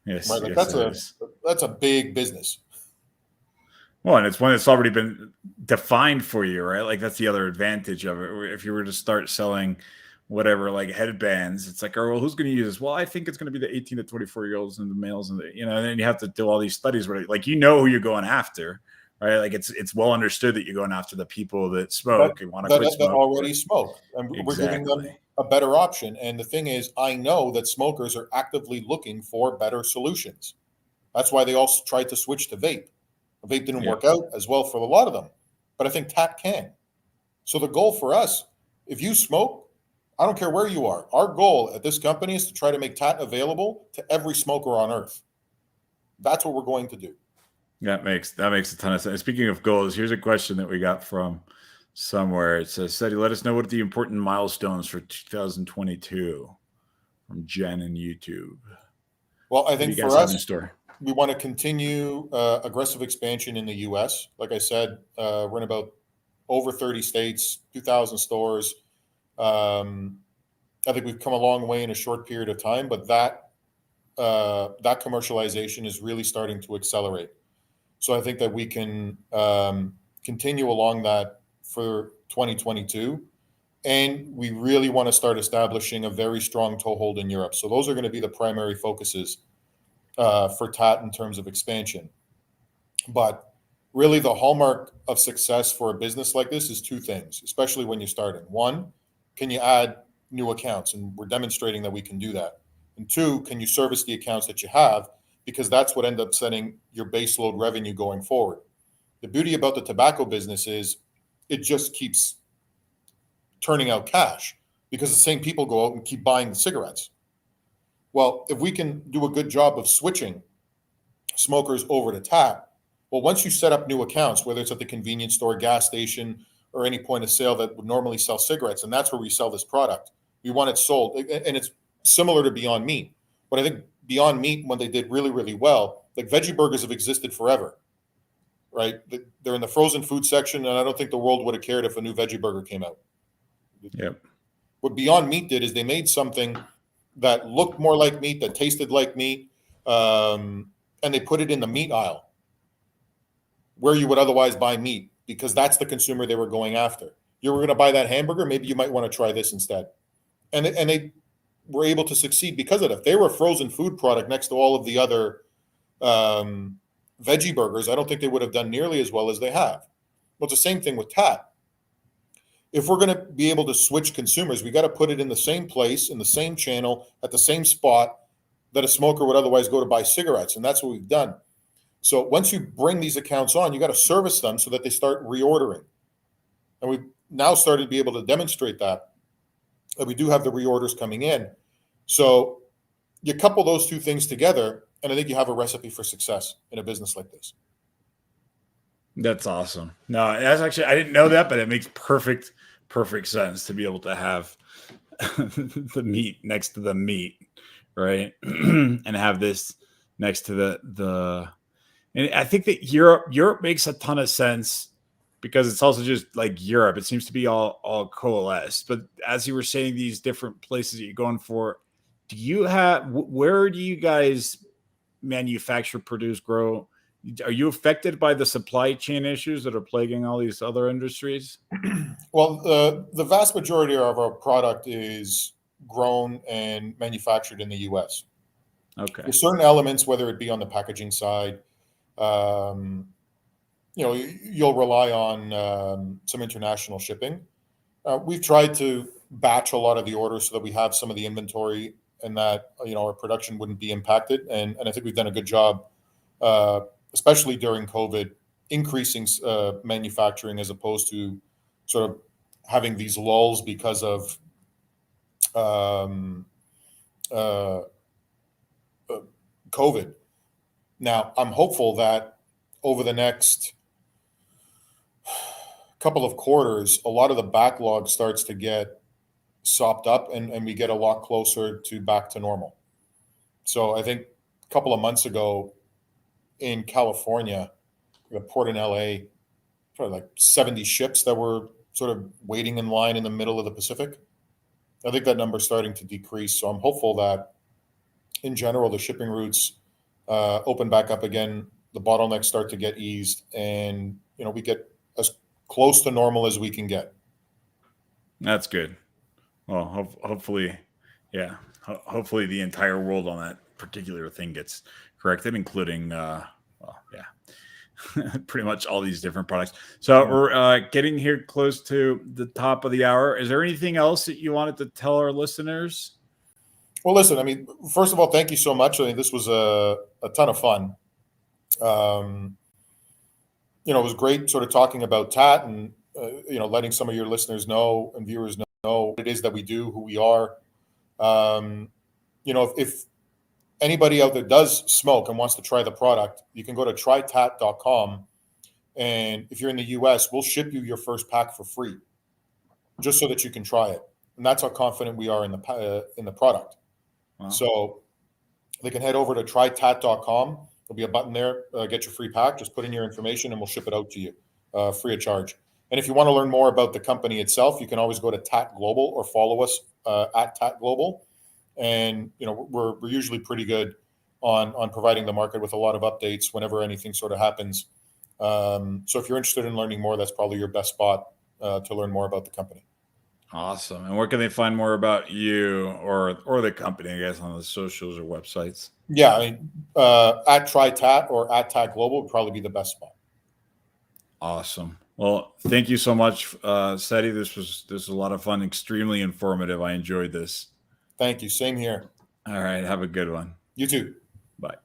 Yes. Right. Like Yes, that's a big business. Well, and it's one that's already been defined for you, right? Like that's the other advantage of it. If you were to start selling whatever, like headbands, it's like, oh, well, who's going to use this? Well, I think it's going to be the 18 to 24-year-olds and the males, and and then you have to do all these studies where, like, who you're going after, right? Like it's well understood that you're going after the people that smoke and want to quit smoking. That already smoke, and we're giving them a better option. And the thing is, I know that smokers are actively looking for better solutions. That's why they also tried to switch to vape. Vape didn't work out as well for a lot of them, but I think TAAT can. So the goal for us, if you smoke, I don't care where you are. Our goal at this company is to try to make TAAT available to every smoker on earth. That's what we're going to do. That makes a ton of sense. Speaking of goals, here's a question that we got from somewhere. It says, Setti, let us know what are the important milestones for 2022 from Jen and YouTube. Well, I think for us, we want to continue aggressive expansion in the U.S. Like I said, we're in about over 30 states, 2,000 stores. I think we've come a long way in a short period of time, but that commercialization is really starting to accelerate. So I think that we can continue along that for 2022. And we really want to start establishing a very strong toehold in Europe. So those are going to be the primary focuses for TAAT in terms of expansion. But really the hallmark of success for a business like this is two things, especially when you're starting. One, can you add new accounts? And we're demonstrating that we can do that. And two, can you service the accounts that you have? Because that's what ends up setting your baseload revenue going forward. The beauty about the tobacco business is it just keeps turning out cash because the same people go out and keep buying the cigarettes. Well, if we can do a good job of switching smokers over to TAAT, well, once you set up new accounts, whether it's at the convenience store, gas station, or any point of sale that would normally sell cigarettes, and that's where we sell this product, we want it sold. And it's similar to Beyond Meat. But I think Beyond Meat, when they did really, really well, like veggie burgers have existed forever, right? They're in the frozen food section, and I don't think the world would have cared if a new veggie burger came out. Yep. What Beyond Meat did is they made something that looked more like meat, that tasted like meat, and they put it in the meat aisle where you would otherwise buy meat, because that's the consumer they were going after. You were going to buy that hamburger, maybe you might want to try this instead. And they were able to succeed because of that. If they were a frozen food product next to all of the other veggie burgers, I don't think they would have done nearly as well as they have. Well, it's the same thing with TAAT. If we're going to be able to switch consumers, we got to put it in the same place, in the same channel, at the same spot that a smoker would otherwise go to buy cigarettes. And that's what we've done. So once you bring these accounts on, you got to service them so that they start reordering. And we've now started to be able to demonstrate that we do have the reorders coming in. So you couple those two things together, and I think you have a recipe for success in a business like this. That's awesome. No, that's actually, I didn't know that, but it makes perfect sense to be able to have the meat next to the meat, right? And have this next to the and I think that Europe makes a ton of sense because it's also just like Europe. It seems to be all coalesced. But as you were saying, these different places that you're going for, where do you guys manufacture, produce, grow? Are you affected by the supply chain issues that are plaguing all these other industries? Well, the vast majority of our product is grown and manufactured in the U.S. Okay. There's certain elements, whether it be on the packaging side, you'll rely on some international shipping. We've tried to batch a lot of the orders so that we have some of the inventory and that our production wouldn't be impacted. And I think we've done a good job, especially during COVID, increasing manufacturing as opposed to sort of having these lulls because of COVID. Now, I'm hopeful that over the next couple of quarters, a lot of the backlog starts to get sopped up and we get a lot closer to back to normal. So I think a couple of months ago in California, the port in LA, probably like 70 ships that were sort of waiting in line in the middle of the Pacific. I think that number's starting to decrease. So I'm hopeful that in general, the shipping routes open back up again, the bottlenecks start to get eased, and we get as close to normal as we can get. That's good. Well, hopefully, yeah. Hopefully the entire world on that particular thing gets corrected, including, pretty much all these different products. So we're getting here close to the top of the hour. Is there anything else that you wanted to tell our listeners? Well, listen, I mean, first of all, thank you so much. I mean, this was a ton of fun. It was great sort of talking about TAAT and, letting some of your listeners know and viewers know what it is that we do, who we are. If anybody out there does smoke and wants to try the product, you can go to trytat.com. And if you're in the US, we'll ship you your first pack for free just so that you can try it. And that's how confident we are in the product. Wow. So they can head over to trytat.com. There'll be a button there, get your free pack. Just put in your information and we'll ship it out to you free of charge. And if you want to learn more about the company itself, you can always go to TAAT Global or follow us at TAAT Global. And we're usually pretty good on providing the market with a lot of updates whenever anything sort of happens. So if you're interested in learning more, that's probably your best spot to learn more about the company. Awesome. And where can they find more about you or the company, I guess, on the socials or websites? Yeah, I mean, at TryTAAT or at TAAT Global would probably be the best spot. Awesome. Well, thank you so much, Setti. This was a lot of fun, extremely informative. I enjoyed this. Thank you. Same here. All right. Have a good one. You too. Bye.